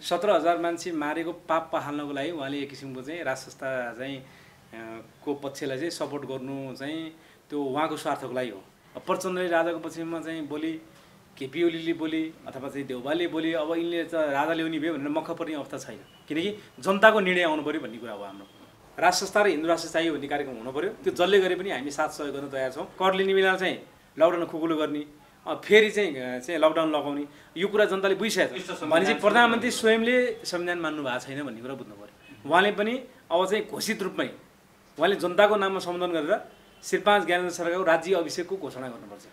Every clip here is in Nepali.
17,000 मान्छे मारेको पाप पखाल्नको लागि उहाँले एक किसिमको चाहिँ राज संस्था चाहिँ को पक्षलाई चाहिँ सपोर्ट गर्नु चाहिँ त्यो उहाँको स्वार्थको लागि हो। प्रचण्डले राजाको पक्षमा चाहिँ बोली, केपी ओलीले बोली अथवा चाहिँ देउबाले बोली, अब यिनले त राजा ल्याउने भयो भनेर मख पर्ने अवस्था छैन, किनकि जनताको निर्णय आउनु पऱ्यो भन्ने कुरा हो। हाम्रो राज संस्था र हिन्दू राष्ट्र चाहियो भन्ने कार्यक्रम हुनु पऱ्यो। त्यो जसले गरे पनि हामी साथ सहयोग गर्न तयार छौँ। कर लिने बेला चाहिँ लकडाउन खुकुलो गर्ने, फेरि चाहिँ लकडाउन लगाउने, यो कुरा जनताले बुझिसकेको छ भने चाहिँ प्रधानमन्त्री स्वयंले संविधान मान्नु भएको छैन भन्ने कुरा बुझ्नु पऱ्यो। उहाँले पनि अब चाहिँ घोषित रूपमै उहाँले जनताको नाममा सम्बोधन गरेर श्री 5 ज्ञानेन्द्र सरकारको राज्य अभिषेकको घोषणा गर्नुपर्छ।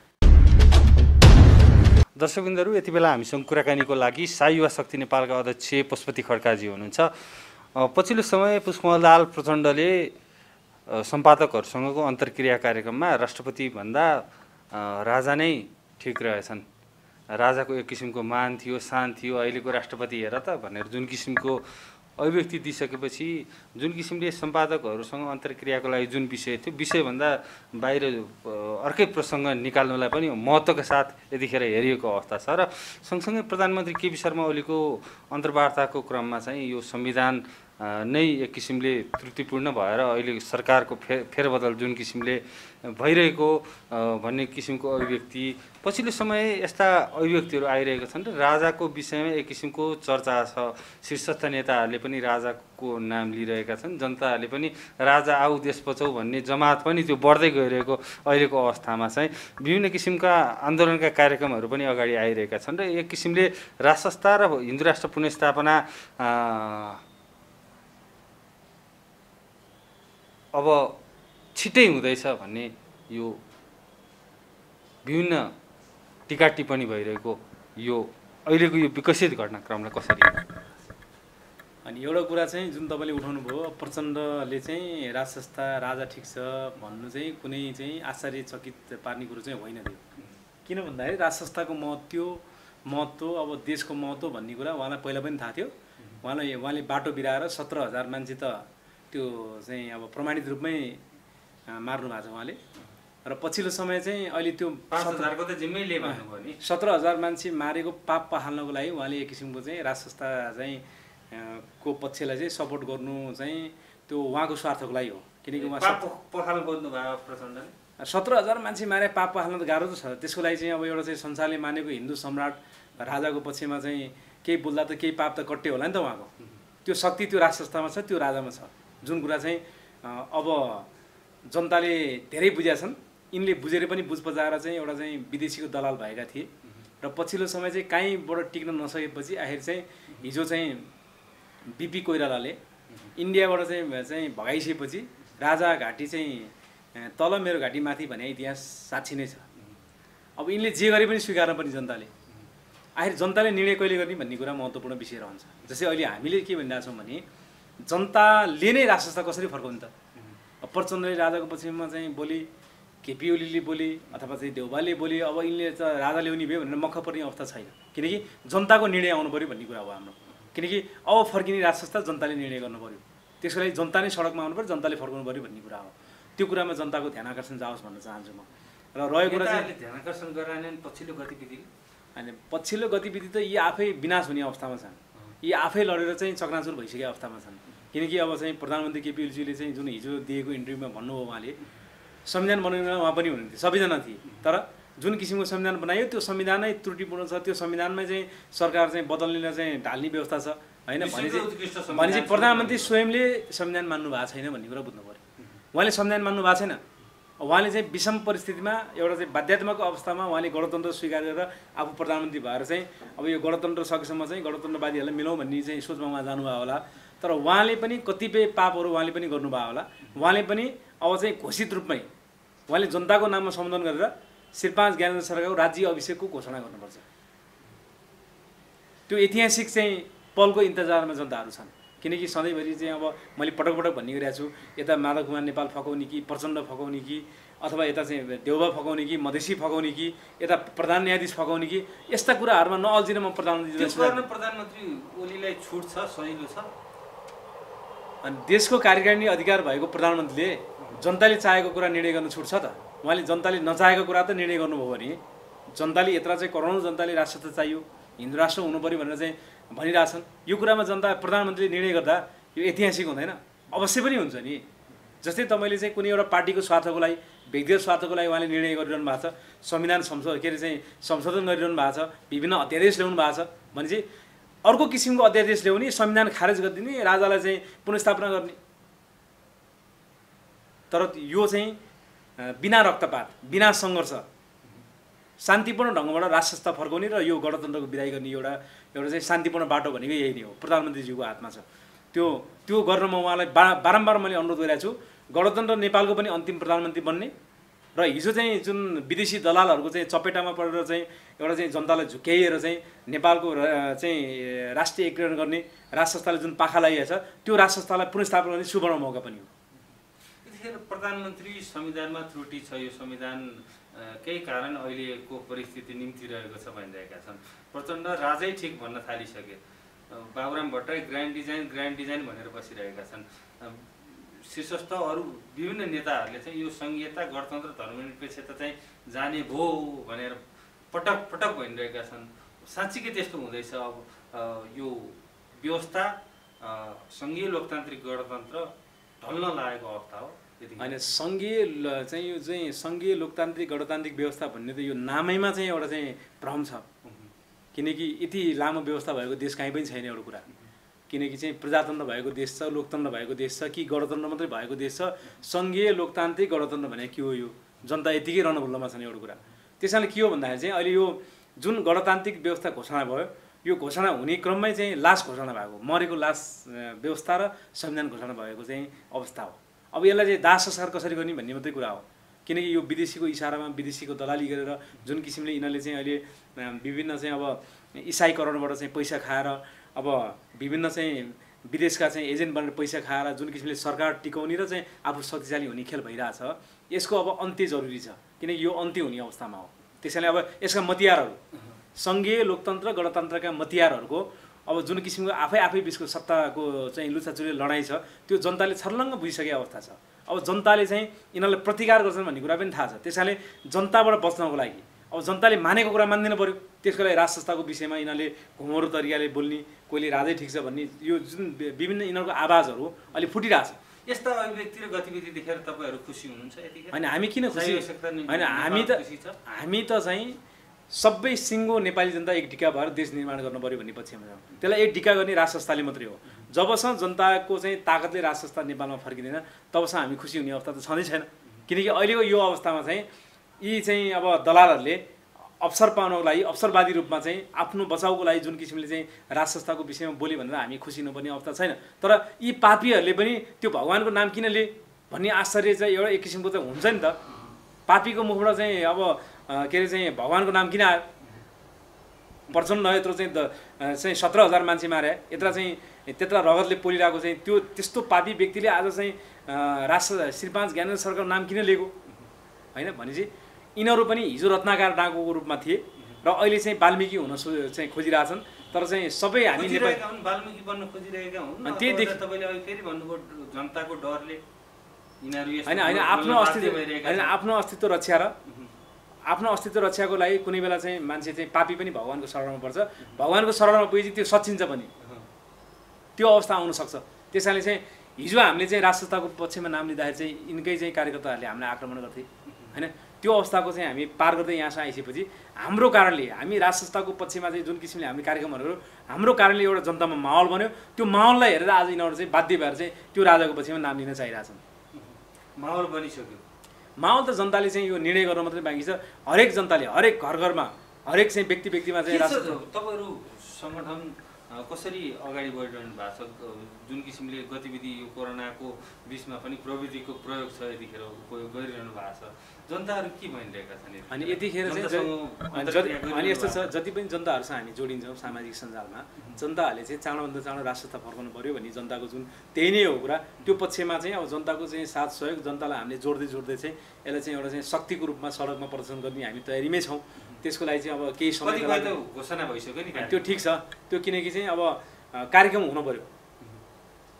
दर्शकबिन्दहरू, यति बेला हामीसँग कुराकानीको लागि साई युवा शक्ति नेपालका अध्यक्ष पशुपति खड्काजी हुनुहुन्छ। पछिल्लो समय पुष्पकमल प्रचण्डले सम्पादकहरूसँगको अन्तर्क्रिया कार्यक्रममा राष्ट्रपतिभन्दा राजा नै ठिक रहेछन्, राजाको एक किसिमको मान थियो, सान थियो, अहिलेको राष्ट्रपति हेर त भनेर जुन किसिमको अभिव्यक्ति दिइसकेपछि जुन किसिमले सम्पादकहरूसँग अन्तर्क्रियाको लागि जुन विषय थियो, विषयभन्दा बाहिर अर्कै प्रसङ्ग निकाल्नलाई पनि महत्त्वका साथ यतिखेर हेरिएको अवस्था छ। र सँगसँगै प्रधानमन्त्री केपी शर्मा ओलीको अन्तर्वार्ताको क्रममा चाहिँ यो संविधान नै एक किसिमले त्रुटिपूर्ण भएर अहिले सरकारको फेरबदल जुन किसिमले भइरहेको भन्ने किसिमको अभिव्यक्ति, पछिल्लो समय यस्ता अभिव्यक्तिहरू आइरहेका छन् र राजाको विषयमा एक किसिमको चर्चा छ। शीर्षस्थ नेताहरूले पनि राजाको नाम लिइरहेका छन्, जनताहरूले पनि राजा आऊ देश बचाऊ भन्ने जमात पनि त्यो बढ्दै गइरहेको अहिलेको अवस्थामा चाहिँ विभिन्न किसिमका आन्दोलनका कार्यक्रमहरू पनि अगाडि आइरहेका छन् र एक किसिमले राज संस्था र हिन्दू राष्ट्र पुनर्स्थापना अब छिट्टै हुँदैछ भन्ने यो विभिन्न टीका टिप्पणी भइरहेको यो अहिलेको यो विकसित घटनाक्रमलाई कसरी? अनि एउटा कुरा चाहिँ जुन तपाईँले उठाउनु भयो, प्रचण्डले चाहिँ राज संस्था राजा ठिक छ भन्नु चाहिँ कुनै चाहिँ आश्चर्यचकित पार्ने कुरो चाहिँ होइन त्यो। किन भन्दाखेरि राज संस्थाको महत्त्व अब देशको महत्त्व भन्ने कुरा उहाँलाई पहिला पनि थाहा थियो। उहाँले बाटो बिराएर 17,000 मान्छे त त्यो चाहिँ अब प्रमाणित रूपमै मार्नु भएको छ उहाँले। र पछिल्लो समय चाहिँ अहिले त्यो 5,000को त जिम्मै लिए भन्नुभयो नि, 17,000 मान्छे मारेको पाप पखाल्नको लागि उहाँले एक किसिमको चाहिँ राज संस्था चाहिँ को पक्षलाई चाहिँ सपोर्ट गर्नु चाहिँ त्यो उहाँको स्वार्थको लागि हो। किनकि उहाँ पाप पखाल्नु खोज्नु भयो प्रचण्डले। 17,000 मान्छे मारे पाप पखाल्न त गाह्रो त छ। त्यसको लागि चाहिँ अब एउटा चाहिँ संसारले मानेको हिन्दू सम्राट राजाको पक्षमा चाहिँ केही बोल्दा त केही पाप त कट्यो होला नि त उहाँको। त्यो शक्ति त्यो राज संस्थामा छ, त्यो राजामा छ। जुन कुरा चाहिँ अब जनताले धेरै बुझेका छन्, यिनले बुझेर पनि बुझ बजाएर चाहिँ एउटा चाहिँ विदेशीको दलाल भएका थिए र पछिल्लो समय चाहिँ कहीँबाट टिक्न नसकेपछि आखिर चाहिँ हिजो चाहिँ बिपी कोइरालाले इन्डियाबाट चाहिँ भगाइसकेपछि राजा घाँटी चाहिँ तल मेरो घाँटी माथि भने इतिहास साक्षी नै छ। अब यिनले जे गरे पनि स्वीकार्न पनि जनताले, आखिर जनताले निर्णय कहिले गर्ने भन्ने कुरा महत्त्वपूर्ण विषय रहन्छ। जस्तै अहिले हामीले के भनिरहेको छौँ भने जनताले नै राज संस्था कसरी फर्काउने त? प्रचण्डले राजाको पक्षमा चाहिँ बोली, केपी ओलीले बोली अथवा चाहिँ देउबाले बोली, अब यिनले त राजा ल्याउने भयो भनेर मख पर्ने अवस्था छैन, किनकि जनताको निर्णय आउनु पऱ्यो भन्ने कुरा हो हाम्रो। किनकि अब फर्किने राज संस्था जनताले निर्णय गर्नु पऱ्यो, त्यसको लागि जनता नै सडकमा आउनु पऱ्यो, जनताले फर्काउनु पऱ्यो भन्ने कुरा हो। त्यो कुरामा जनताको ध्यान आकर्षण जाओस् भन्न चाहन्छु म। र रहेको कुरा चाहिँ ध्यान आकर्षण गराएन पछिल्लो गतिविधि, अनि पछिल्लो गतिविधि त यी आफै विनाश हुने अवस्थामा छन्, यी आफै लडेर चाहिँ चकनाचुर भइसकेको अवस्थामा छन्। किनकि अब चाहिँ प्रधानमन्त्री केपी ओलीजीले चाहिँ जुन हिजो दिएको इन्टरभ्यूमा भन्नुभयो, उहाँले संविधान बनाउन उहाँ पनि हुनुहुन्थ्यो, सबैजना थिए, तर जुन किसिमको संविधान बनायो त्यो संविधानै त्रुटिपूर्ण छ, त्यो संविधानमै चाहिँ सरकार चाहिँ बदल्ने चाहिँ ढाल्ने व्यवस्था छ होइन भनेपछि प्रधानमन्त्री स्वयंले संविधान मान्नु भएको छैन भन्ने कुरा बुझ्नु पऱ्यो। उहाँले संविधान मान्नु भएको छैन, उहाँले चाहिँ विषम परिस्थितिमा एउटा चाहिँ बाध्यात्मक अवस्थामा उहाँले गणतन्त्र स्वीकार गरेर आफू प्रधानमन्त्री भएर चाहिँ अब यो गणतन्त्र सकेसम्म चाहिँ गणतन्त्रवादीहरूलाई मिलाउँ भन्ने चाहिँ सोचमा उहाँ जानुभयो होला। तर उहाँले पनि कतिपय पापहरू उहाँले पनि गर्नुभयो होला। उहाँले पनि अब चाहिँ घोषित रूपमै उहाँले जनताको नाममा सम्बोधन गरेर श्री 5 ज्ञानेन्द्र सरकारको राज्य अभिषेकको घोषणा गर्नुपर्छ। त्यो ऐतिहासिक चाहिँ पलको इन्तजारमा जनताहरू छन्। किनकि सधैँभरि चाहिँ अब मैले पटक पटक भन्ने गरिरहेको छु, यता माधव कुमार नेपाल फकाउने कि प्रचण्ड फकाउने कि अथवा यता चाहिँ देउबा फकाउने कि मधेसी फकाउने कि यता प्रधान न्यायाधीश फकाउने कि यस्ता कुराहरूमा नअल्झिन म प्रधानमन्त्री ओलीलाई छुट छ, सजिलो छ। अनि देशको कार्यकारिणी अधिकार भएको प्रधानमन्त्रीले जनताले चाहेको कुरा निर्णय गर्न छुट छ त? उहाँले जनताले नचाहेको कुरा त निर्णय गर्नुभयो भने जनताले यत्र चाहिँ करोडौँ जनताले राष्ट्र चाहियो, हिन्दू राष्ट्र हुनु पऱ्यो भनेर चाहिँ भनिरहेछन्। यो कुरामा जनता प्रधानमन्त्रीले निर्णय गर्दा यो ऐतिहासिक हुँदैन? अवश्य पनि हुन्छ नि। जस्तै तपाईँले चाहिँ कुनै एउटा पार्टीको स्वार्थको लागि, व्यक्तिगत स्वार्थको लागि उहाँले निर्णय गरिरहनु भएको छ, संविधान संशोधन गरिरहनु भएको छ, विभिन्न अध्यादेश ल्याउनु भएको छ भने चाहिँ अर्को किसिमको अध्यादेश ल्याउने, संविधान खारेज गरिदिने, राजालाई चाहिँ पुनर्स्थापना गर्ने। तर यो चाहिँ बिना रक्तपात, बिना सङ्घर्ष, शान्तिपूर्ण ढङ्गबाट राष्ट्रसत्ता फर्काउने र यो गणतन्त्रको विदाई गर्ने एउटा चाहिँ शान्तिपूर्ण बाटो भनेको यही नै हो। प्रधानमन्त्रीज्यूको हातमा छ। त्यो गर्न म उहाँलाई बारम्बार मैले अनुरोध गरिरहेको छु। गणतन्त्र नेपालको पनि अन्तिम प्रधानमन्त्री बन्ने र हिजो चाहिँ जुन विदेशी दलालहरूको चाहिँ चपेटामा परेर चाहिँ एउटा चाहिँ जनतालाई झुक्याइएर चाहिँ नेपालको चाहिँ राष्ट्रिय एकीकरण गर्ने राष्ट्रसत्ताले जुन पाखा लागेको छ, त्यो राष्ट्रसत्तालाई पुनर्स्थापना गर्ने सुवर्ण मौका पनि हो। यतिखेर प्रधानमन्त्री संविधानमा त्रुटि छ, यो संविधान केही कारण अहिलेको परिस्थिति निम्तिरहेको छ भनिरहेका छन्। प्रचण्ड राजै ठिक भन्न थालिसके। बाबुराम भट्टराई ग्रान्ड डिजाइन भनेर बसिरहेका छन्। शीर्षस्थ अरू विभिन्न नेताहरूले चाहिँ यो संघीयता, गणतन्त्र, धर्मनिरपेक्षता चाहिँ जाने भो भनेर पटक पटक भनिरहेका छन्। साँच्चीकै त्यस्तो हुँदैछ? अब यो व्यवस्था सङ्घीय लोकतान्त्रिक गणतन्त्र ढल्न लागेको अवस्था हो? होइन, सङ्घीय लोकतान्त्रिक गणतान्त्रिक व्यवस्था भन्ने त यो नामैमा चाहिँ एउटा चाहिँ भ्रम छ। किनकि यति लामो व्यवस्था भएको देश कहीँ पनि छैन एउटा कुरा। किनकि चाहिँ प्रजातन्त्र भएको देश छ, लोकतन्त्र भएको देश छ कि गणतन्त्र मात्रै भएको देश छ? सङ्घीय लोकतान्त्रिक गणतन्त्र भने के हो? यो जनता यतिकै रणभुल्लोमा छन् एउटा कुरा। त्यसैले के हो भन्दाखेरि चाहिँ अहिले यो जुन गणतान्त्रिक व्यवस्था घोषणा भयो, यो घोषणा हुने क्रममै चाहिँ लास घोषणा भएको, मरेको लास व्यवस्था र संविधान घोषणा भएको चाहिँ अवस्था हो। अब यसलाई चाहिँ दाह संस्कार कसरी गर्ने भन्ने मात्रै कुरा हो। किनकि यो विदेशीको इसारामा, विदेशीको दलाली गरेर जुन किसिमले यिनीहरूले चाहिँ अहिले विभिन्न चाहिँ अब इसाईकरणबाट चाहिँ पैसा खाएर, अब विभिन्न चाहिँ विदेशका चाहिँ एजेन्ट बनेर पैसा खाएर जुन किसिमले सरकार टिकाउने र चाहिँ आफू शक्तिशाली हुने खेल भइरहेछ, यसको अब अन्त्य जरुरी छ। किनकि यो अन्त्य हुने अवस्थामा हो। त्यसैले अब यसका मतियारहरू, सङ्घीय लोकतन्त्र गणतन्त्रका मतियारहरूको अब जुन किसिमको आफै बिचको सत्ताको चाहिँ लुछाचुरी लडाइँ छ, त्यो जनताले छर्लङ्ग बुझिसकेको अवस्था छ। अब जनताले चाहिँ यिनीहरूलाई प्रतिकार गर्छन् भन्ने कुरा पनि थाहा छ। त्यसैले जनताबाट बच्नको लागि अब जनताले मानेको कुरा मान्दिन पर्यो। त्यसको लागि राष्ट्रसत्ताको विषयमा यिनीहरूले घुमरो तरिकाले बोल्ने, कोहीले राजै ठिक छ भन्ने यो जुन विभिन्न यिनीहरूको आवाजहरू अहिले फुटिरहेछ। यस्ता अभिव्यक्ति र गतिविधि देखेर तपाईँहरू खुसी हुनुहुन्छ यतिखेर? होइन, हामी किन खुसी? होइन, हामी त चाहिँ सबै सिङ्गो नेपाली जनता एक ढिका भएर देश निर्माण गर्नु पर्यो भन्ने पक्षमा छ। त्यसलाई एक ढिका गर्ने राष्ट्रसत्ताले मात्रै हो। जबसम्म जनताको चाहिँ ताकतले राष्ट्रसत्ता नेपालमा फर्किँदैन तबसम्म हामी खुसी हुने अवस्था त छँदै छैन। किनकि अहिलेको यो अवस्थामा चाहिँ यी चाहिँ अब दलालहरूले अवसर पाउनको लागि, अवसरवादी रूपमा चाहिँ आफ्नो बचाउको लागि जुन किसिमले चाहिँ राष्ट्रसत्ताको विषयमा बोले भनेर हामी खुसी नपर्ने अवस्था छैन। तर यी पापीहरूले पनि त्यो भगवानको नाम किन लिए भन्ने आश्चर्य चाहिँ एउटा एक किसिमको चाहिँ हुन्छ नि त। पापीको मुखबाट चाहिँ अब के अरे चाहिँ भगवानको नाम किन आयो? प्रचण्ड यत्रो चाहिँ 17,000 मान्छे मारे, त्यत्रा रगतले पोलिरहेको चाहिँ त्यो त्यस्तो पापी व्यक्तिले आज चाहिँ राष्ट्र श्री 5 ज्ञानेन्द्र सरकारको नाम किन लिएको होइन? भनेपछि यिनीहरू पनि हिजो रत्नाकर डाँगोको रूपमा थिए र अहिले चाहिँ वाल्मिकी हुन चाहिँ खोजिरहेछन्। तर चाहिँ सबै हामी वाल्मिकी बन्न खोजिरहेका हुन्। त्यही तपाईँले अहिले फेरि भन्नुभयो जनताको डरले यिनीहरू आफ्नो अस्तित्व रक्षा र आफ्नो अस्तित्व रक्षाको लागि कुनै बेला चाहिँ मान्छे चाहिँ पापी पनि भगवानको शरणमा पर्छ। भगवानको शरणमा पुगेपछि त्यो सचिन्छ पनि, त्यो अवस्था आउन सक्छ। त्यसैले चाहिँ हिजो हामीले चाहिँ राष्ट्रसत्ताको पक्षमा नाम लिँदाखेरि चाहिँ यिनकै चाहिँ कार्यकर्ताहरूले हामीलाई आक्रमण गर्थे होइन? त्यो अवस्थाको चाहिँ हामी पार गर्दै यहाँसम्म आइसकेपछि हाम्रो कारणले हामी राष्ट्रसत्ताको पक्षमा चाहिँ जुन किसिमले हामीले कार्यक्रमहरू गऱ्यौँ, हाम्रो कारणले एउटा जनतामा माहौल बन्यो। त्यो माहौललाई हेरेर आज यिनीहरू चाहिँ बाध्य भएर चाहिँ त्यो राजाको पक्षमा नाम लिन चाहिरहेछन्। माहौल बनिसक्यो। माहौल त जनताले चाहिँ यो निर्णय गर्न मात्रै बाँकी छ। हरेक जनताले, हरेक घरमा, हरेक चाहिँ व्यक्तिमा चाहिँ तपाईँहरू सङ्गठन कसरी अगाडि बढिरहनु भएको छ? जुन किसिमले गतिविधि यो कोरोनाको बिचमा पनि प्रविधिको प्रयोग छ, यतिखेर उपयोग गरिरहनु भएको छ, जनताहरू के भनिरहेका छन्? अनि यतिखेर चाहिँ अनि यस्तो छ, जति पनि जनताहरूसँग हामी जोडिन्छौँ सामाजिक सञ्जालमा, जनताहरूले चाहिँ चाँडोभन्दा चाँडो राष्ट्रसत्ता फर्काउनु पऱ्यो भन्ने जनताको जुन त्यही नै हो कुरा। त्यो पक्षमा चाहिँ अब जनताको चाहिँ साथ सहयोग, जनतालाई हामीले जोड्दै चाहिँ यसलाई चाहिँ एउटा चाहिँ शक्तिको रूपमा सडकमा प्रदर्शन गर्ने हामी तयारीमै छौँ। त्यसको लागि चाहिँ अब केही समय घोषणा भइसक्यो नि, त्यो ठिक छ। त्यो किनकि चाहिँ अब कार्यक्रम हुनु पऱ्यो,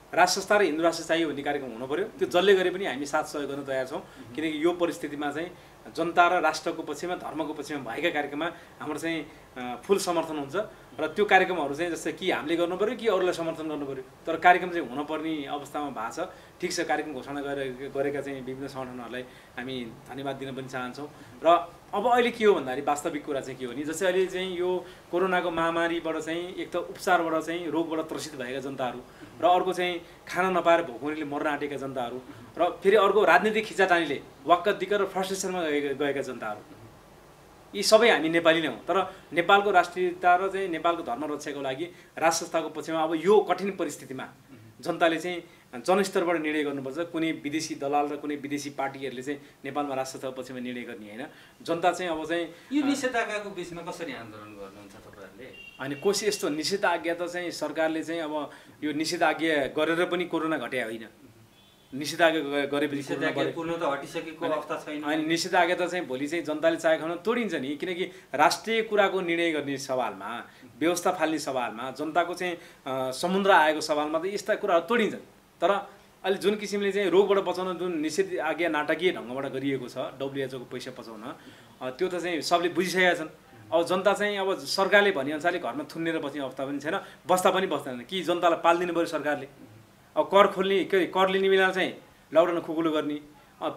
राष्ट्रसत्ता र हिन्दू राष्ट्र चाहियो भन्ने कार्यक्रम हुनु पऱ्यो। त्यो जसले गरे पनि हामी साथ सहयोग गर्न तयार छौँ। किनकि यो परिस्थितिमा चाहिँ जनता र राष्ट्रको पक्षमा, धर्मको पक्षमा भएका कार्यक्रममा हाम्रो चाहिँ फुल समर्थन हुन्छ। र र त्यो कार्यक्रमहरू चाहिँ जस्तै कि हामीले गर्नु पऱ्यो कि अरूलाई समर्थन गर्नु पऱ्यो, तर कार्यक्रम चाहिँ हुनुपर्ने अवस्थामा भएको छ। ठिक छ, कार्यक्रम घोषणा गरेका चाहिँ विभिन्न सङ्गठनहरूलाई हामी धन्यवाद दिन पनि चाहन्छौँ। र अब अहिले के हो भन्दाखेरि वास्तविक कुरा चाहिँ के हो नि, जस्तै अहिले चाहिँ यो कोरोनाको महामारीबाट चाहिँ एक त उपचारबाट चाहिँ रोगबाट त्रसित भएका जनताहरू, र अर्को चाहिँ खाना नपाएर भोकमरीले मर्न आँटेका जनताहरू, र फेरि अर्को राजनीतिक खिचातानीले वाक्क दिक्क र फ्रस्ट्रेसनमा गएका जनताहरू, यी सबै हामी नेपाली नै हौँ। तर नेपालको राष्ट्रियता र चाहिँ नेपालको धर्म रक्षाको लागि राज संस्थाको पक्षमा अब यो कठिन परिस्थितिमा जनताले चाहिँ जनस्तरबाट निर्णय गर्नुपर्छ। कुनै विदेशी दलाल र कुनै विदेशी पार्टीहरूले चाहिँ नेपालमा राज संस्थाको पक्षमा निर्णय गर्ने होइन। जनता चाहिँ अब चाहिँ यो निषेधाज्ञाको बिचमा कसरी आन्दोलन गर्नुहुन्छ तपाईँहरूले? अनि कोसी यस्तो निषेधाज्ञा त चाहिँ सरकारले चाहिँ अब यो निषेधाज्ञा गरेर पनि कोरोना घट्या होइन। निषेधाज्ञा गरेपछि पूर्ण त हटिसकेको अवस्था छैन। अनि निषेधाज्ञा त चाहिँ भोलि चाहिँ जनताले चाहेको खण्डमा तोडिन्छ नि, किनकि राष्ट्रिय कुराको निर्णय गर्ने सवालमा, व्यवस्था फाल्ने सवालमा, जनताको चाहिँ समुद्र आएको सवालमा त यस्ता कुराहरू तोडिन्छन्। तर अहिले जुन किसिमले चाहिँ रोगबाट बचाउन जुन निषेधाज्ञा नाटकीय ढङ्गबाट गरिएको छ WHO को पैसा बचाउन, त्यो त चाहिँ सबले बुझिसकेका छन्। अब जनता चाहिँ अब सरकारले भनेअनुसारले घरमा थुनेर बस्ने अवस्था पनि छैन, बस्दा पनि बस्दैन कि जनतालाई पालिदिनु पऱ्यो सरकारले। अब कर खोल्ने कर लिने बेला चाहिँ लकडाउन खुकुलो गर्ने,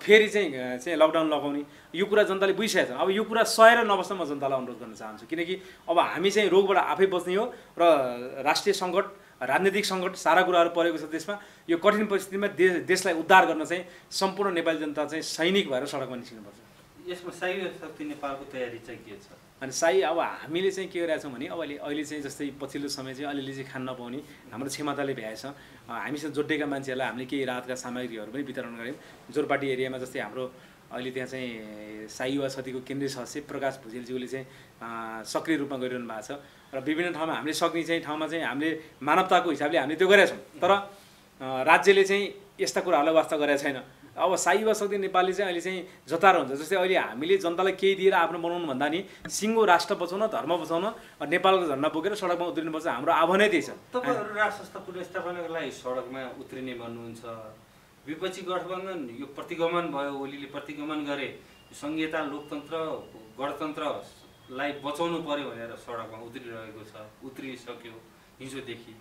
फेरि चाहिँ लकडाउन लगाउने, यो कुरा जनताले बुझिसकेका छन्। अब यो कुरा सहेर नबस्न म जनतालाई अनुरोध गर्न चाहन्छु, किनकि अब हामी चाहिँ रोगबाट आफै बस्ने हो र राष्ट्रिय सङ्कट, राजनीतिक सङ्कट, सारा कुराहरू परेको छ देशमा। यो कठिन परिस्थितिमा देशलाई उद्धार गर्न चाहिँ सम्पूर्ण नेपाली जनता चाहिँ सैनिक भएर सडकमा निस्किनुपर्छ। यसमा साई शक्ति नेपालको तयारी चाहिँ के छ? अनि साई अब हामीले चाहिँ के गरिरहेछौँ भने अब अहिले चाहिँ जस्तै पछिल्लो समय चाहिँ अलिअलि चाहिँ खान नपाउने हाम्रो क्षमताले भ्याएछ। हामीसँग जोडिएका मान्छेहरूलाई हामीले केही राहतका सामग्रीहरू पनि वितरण गऱ्यौँ। जोरपाटी एरियामा जस्तै हाम्रो अहिले त्यहाँ चाहिँ साई युवा शक्तिको केन्द्रीय सदस्य प्रकाश भुजेलज्यूले चाहिँ सक्रिय रूपमा गरिरहनु भएको छ। र विभिन्न ठाउँमा हामीले सक्ने चाहिँ ठाउँमा चाहिँ हामीले मानवताको हिसाबले हामीले त्यो गरेका छौँ। तर राज्यले चाहिँ यस्ता कुराहरूलाई वास्ता गरेका छैन। अब साई युवा शक्ति नेपालले चाहिँ अहिले चाहिँ जतारो हुन्छ। जस्तै अहिले हामीले जनतालाई केही दिएर आफ्नो बनाउनु भन्दा नि सिङ्गो राष्ट्र बचाउन, धर्म बचाउन, नेपालको झन्डा बोकेर सडकमा उत्रिनुपर्छ। हाम्रो आह्वान नै त्यही छ। तपाईँहरू राज संस्था पुनर्स्थापनाको लागि सडकमा उत्रिने भन्नुहुन्छ। विपक्षी गठबन्धन यो प्रतिगमन भयो, ओलीले प्रतिगमन गरे, संघीयता, लोकतन्त्र, गणतन्त्रलाई बचाउनु पर्यो भनेर सडकमा उत्रिरहेको छ, उत्रिसक्यो हिजोदेखि।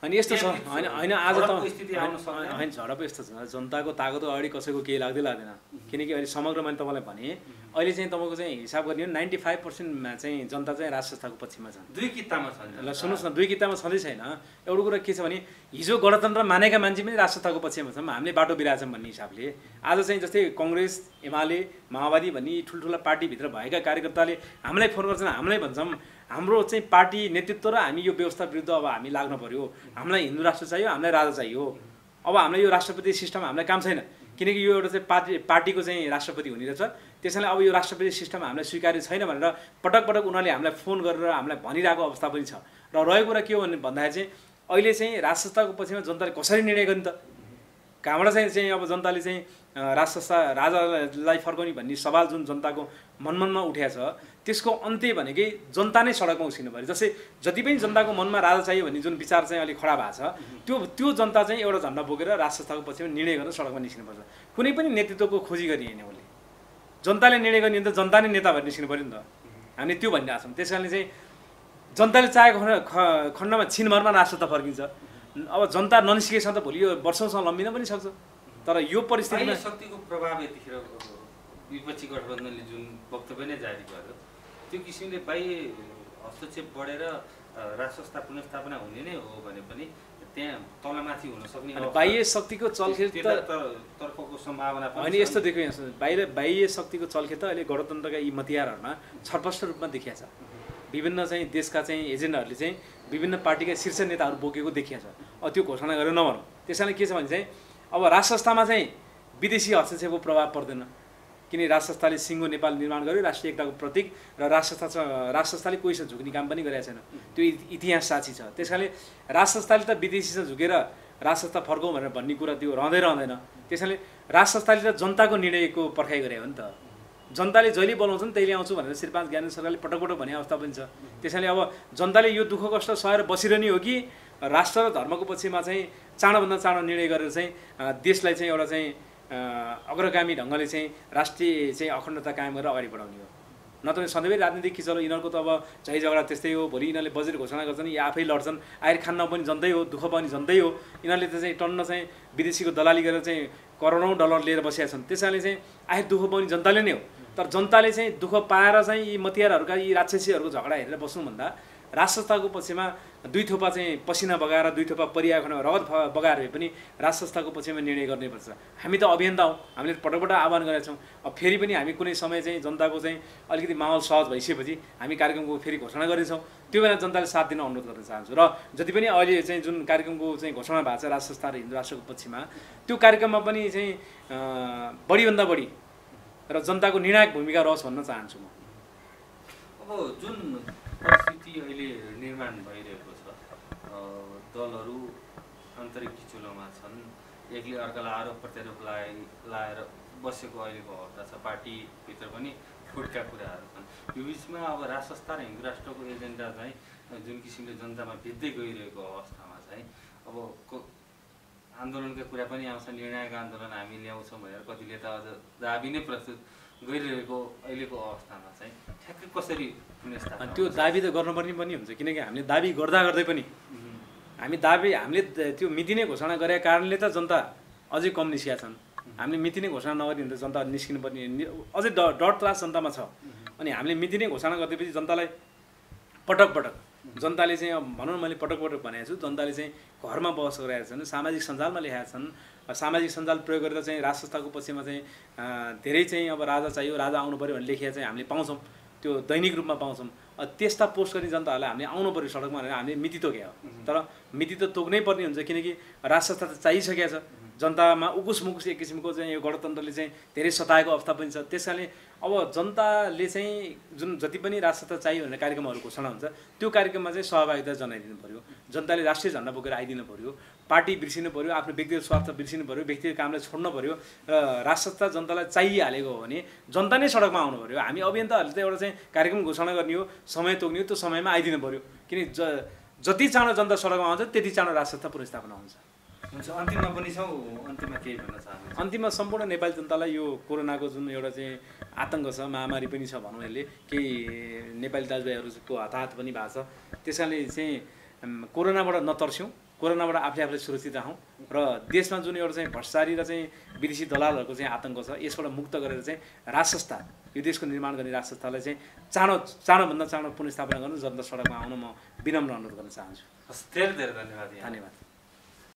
अनि यस्तो छ होइन, आज त होइन झडप यस्तो छ, जनताको तागत अगाडि कसैको केही लाग्दैन। किनकि अहिले समग्रमा तपाईँलाई भने अहिले चाहिँ तपाईँको चाहिँ हिसाब गर्ने हो 95% चाहिँ जनता चाहिँ राज संस्थाको पक्षमा छन्। दुई कितामा छन्। ल सुन्नुहोस् न, दुई कितामा छँदै छैन। एउटा कुरा के छ भने हिजो गणतन्त्र मानेका मान्छे पनि राज संस्थाको पक्षमा छन्, हामीले बाटो बिराछौँ भन्ने हिसाबले। आज चाहिँ जस्तै कङ्ग्रेस, एमाले, माओवादी भन्ने ठुल्ठुला पार्टीभित्र भएका कार्यकर्ताले हामीलाई फोन गर्छन्, हामीलाई भन्छौँ हाम्रो चाहिँ पार्टी नेतृत्व र हामी यो व्यवस्था विरुद्ध अब हामी लाग्नु पर्यो, हामीलाई हिन्दू राष्ट्र चाहियो, हामीलाई राजा चाहियो, अब हामीलाई यो राष्ट्रपति सिस्टम हामीलाई काम छैन। किनकि यो एउटा चाहिँ पार्टीको चाहिँ राष्ट्रपति हुने रहेछ, त्यसैले अब यो राष्ट्रपति सिस्टम हामीलाई स्वीकार्य छैन भनेर पटक पटक उनीहरूले हामीलाई फोन गरेर हामीलाई भनिरहेको अवस्था पनि छ। र रहेको कुरा के हो भन्दाखेरि चाहिँ अहिले चाहिँ राज संस्थाको पक्षमा जनताले कसरी निर्णय गर्ने त, कहाँबाट चाहिँ अब जनताले चाहिँ राज संस्था राजालाई फर्काउने भन्ने सवाल जुन जनताको मनमनमा उठेको छ, त्यसको अन्त्य भनेकै जनता नै सडकमा उस्किनु पऱ्यो। जस्तै जति पनि जनताको मनमा राजा चाहियो भन्ने जुन विचार चाहिँ अलिक खडा भएको छ, त्यो जनता चाहिँ एउटा झन्डा बोकेर राज संस्थाको पक्षमा निर्णय गरेर सडकमा निस्किनुपर्छ। कुनै पनि नेतृत्वको खोजी गर्ने होइन, उसले जनताले निर्णय गर्ने भने त जनता नै नेता भएर निस्किनु पऱ्यो नि त। हामीले त्यो भनिरहेको छौँ। त्यस कारणले चाहिँ जनताले चाहेको खण्डमा छिनभरमा राज संस्था फर्किन्छ। अब जनता ननिस्केसम्म त भोलि यो वर्षौँसम्म लम्बिन पनि सक्छ। तर यो परिस्थितिमा शक्तिको प्रभाव यतिखेर विपक्षी गठबन्धनले जुन वक्तव्य नै जारी गर्यो, त्यो किसिमले बाह्य हस्तक्षेप बढेर राज संस्था पुनर्स्थापना हुने नै हो भने पनि त्यहाँ तलमाथि हुन सक्ने बाह्य शक्तिको चलखेल तर्फको सम्भावना होइन। यस्तो देखियो यहाँ बाह्य शक्तिको चलखेल त अहिले गणतन्त्रका यी मतियारहरूमा छरपष्ट रूपमा देखिया छ। विभिन्न चाहिँ देशका चाहिँ एजेन्टहरूले चाहिँ विभिन्न पार्टीका शीर्ष नेताहरू बोकेको देखिया छ। अब त्यो घोषणा गरेर नभनौँ। त्यसैले के छ भने चाहिँ अब राज संस्थामा चाहिँ विदेशी हस्तक्षेपको प्रभाव पर्दैन, किन राज संस्थाले सिङ्गो नेपाल निर्माण गर्यो, राष्ट्रिय एकताको प्रतीक, र राज संस्थाले कोहीसँग झुक्ने काम पनि गरेको छैन। त्यो इतिहास साक्षी छ। त्यस कारणले राज संस्थाले त विदेशीसँग झुकेर राज संस्था फर्काउँ भनेर भन्ने कुरा त्यो रहँदैन। त्यसैले राज संस्थाले त जनताको निर्णयको पर्खाइ गरे हो नि त। जनताले जहिले बोलाउँछन् त्यहिले आउँछु भनेर श्री 5 ज्ञानेन्द्र सरकारले पटक पटक भने अवस्था पनि छ। त्यसैले अब जनताले यो दुःख कष्ट सहेर बसिरहने हो कि राष्ट्र र धर्मको पक्षमा चाहिँ चाँडोभन्दा चाँडो निर्णय गरेर चाहिँ देशलाई चाहिँ एउटा चाहिँ अग्रगामी ढङ्गले चाहिँ राष्ट्रिय चाहिँ अखण्डता कायम गरेर अगाडि बढाउने हो। नत्र सधैँ राजनीतिक खिचलो यिनीहरूको त अब झै झगडा त्यस्तै हो। भोलि यिनीहरूले बजेट घोषणा गर्छन् या आफै लड्छन्, आखिर खान्न पनि जनतै हो, दुःख पनि जनतै हो। यिनीहरूले त चाहिँ टन्न चाहिँ विदेशीको दलाली गरेर चाहिँ करोडौँ डलर लिएर बसेका छन्। त्यसैले चाहिँ आखिर दुःख पनि जनताले नै हो। तर जनताले चाहिँ दुःख पाएर चाहिँ यी मतियारहरूका यी राक्षसीहरूको झगडा हेरेर बस्नुभन्दा राजसंस्थाको पक्षमा दुई थोपा चाहिँ पसिना बगाएर दुई थोपा परिआखनमा रगत बगाएर भए पनि राजसंस्थाको पक्षमा निर्णय गर्नुपर्छ। हामी त अभियन्ता हौँ, हामीले पटक आह्वान गरेका छौँ। अब फेरि पनि हामी कुनै समय चाहिँ जनताको चाहिँ अलिकति माहौल सहज भइसकेपछि हामी कार्यक्रमको फेरि घोषणा गरिन्छौँ। त्यो बेला जनताले साथ दिन अनुरोध गर्न चाहन्छु। र जति पनि अहिले चाहिँ जुन कार्यक्रमको चाहिँ घोषणा भएको छ राजसंस्था र हिन्दू राष्ट्रको पक्षमा, त्यो कार्यक्रममा पनि चाहिँ बढीभन्दा बढी र जनताको निर्णायक भूमिका रहोस् भन्न चाहन्छु म। अब जुन परिस्थिति अहिले निर्माण भइरहेको छ, दलहरू आन्तरिक किचुलोमा छन्, एकले अर्कालाई आरोप प्रत्यारोप लाएर बसेको अहिलेको अवस्था छ। पार्टीभित्र पनि फुटका कुराहरू छन्। यो बिचमा अब राजसंस्था र हिन्दू राष्ट्रको एजेन्डा चाहिँ जुन किसिमले जनतामा भित्दै गइरहेको अवस्थामा चाहिँ अब आन्दोलनका कुरा पनि आउँछ, निर्णायक आन्दोलन हामी ल्याउँछौँ भनेर कतिले त अझ दाबी नै प्रस्तुत गरिरहेको अहिलेको अवस्थामा चाहिँ ठ्याक्कै कसरी पुनर्स्थापना? त्यो दाबी त गर्नुपर्ने पनि हुन्छ, किनकि हामीले दाबी गर्दै पनि हामीले त्यो मिति नै घोषणा गरेका कारणले त जनता अझै कम निस्किया छन्। हामीले मिति नै घोषणा नगरी भने त जनता निस्किनु पर्ने अझै डर त्रास जनतामा छ। अनि हामीले मिति नै घोषणा गरिदिएपछि जनतालाई पटक जनताले चाहिँ अब भनौँ न, मैले पटक भनेको छु, जनताले चाहिँ घरमा बहस गरिरहेका छन्, सामाजिक सञ्जालमा लेखेका छन्। सामाजिक सञ्जाल प्रयोग गरेर चाहिँ राजसंस्थाको पक्षमा चाहिँ धेरै चाहिँ अब राजा चाहियो, राजा आउनु पऱ्यो भन्ने लेखेका चाहिँ हामीले पाउँछौँ, त्यो दैनिक रूपमा पाउँछौँ। त्यस्ता पोस्ट गर्ने जनताहरूलाई हामीले आउनु पऱ्यो सडकमा भनेर हामीले मिति तोक्यो। तर मिति त तोक्नै पर्ने हुन्छ, किनकि राजसंस्था त चाहिसकेको छ। जनतामा उकुस मुकुस एक किसिमको चाहिँ यो गणतन्त्रले चाहिँ धेरै सताएको अवस्था पनि छ। त्यसैले अब जनताले चाहिँ जुन जति पनि राजसंस्था चाहियो भनेर कार्यक्रमहरू घोषणा हुन्छ, त्यो कार्यक्रममा चाहिँ सहभागिता जनाइदिनु पऱ्यो। जनताले राष्ट्रिय झन्डा बोकेर आइदिनु पऱ्यो, पार्टी बिर्सिनु पऱ्यो, आफ्नो व्यक्तिगत स्वार्थ बिर्सिनु पऱ्यो, व्यक्तिगत कामलाई छोड्नु पऱ्यो। र राजसंस्था जनतालाई चाहिहालेको हो भने जनता नै सडकमा आउनु पऱ्यो। हामी अभियन्ताहरूले त एउटा चाहिँ कार्यक्रम घोषणा गर्ने हो, समय तोक्ने हो, त्यो समयमा आइदिनु पऱ्यो। किन जति चाँडो जनता सडकमा आउँछ त्यति चाँडो राजसंस्था पुनर्स्थापना हुन्छ। अन्तिममा पनि छौँ, अन्तिममा केही भन्न चाहनुहुन्छ? अन्तिममा सम्पूर्ण नेपाली जनतालाई यो कोरोनाको जुन एउटा चाहिँ आतङ्क छ, महामारी पनि छ भनौँ, यसले केही नेपाली दाजुभाइहरूको हताहत पनि भएको छ। त्यसैले चाहिँ कोरोनाबाट नतर्स्यौँ, कोरोनाबाट आफूले सुरक्षित राखौँ र देशमा जुन एउटा चाहिँ भ्रष्टाचारी र चाहिँ विदेशी दलालहरूको चाहिँ आतङ्क छ, यसबाट मुक्त गरेर चाहिँ राजसंस्था, यो देशको निर्माण गर्ने राजसंस्थालाई चाहिँ चाँडोभन्दा चाँडो पुनर्स्थापना गर्नु, जनता सडकमा आउन म विनम्र अनुरोध गर्न चाहन्छु। धेरै धेरै धन्यवाद। धन्यवाद।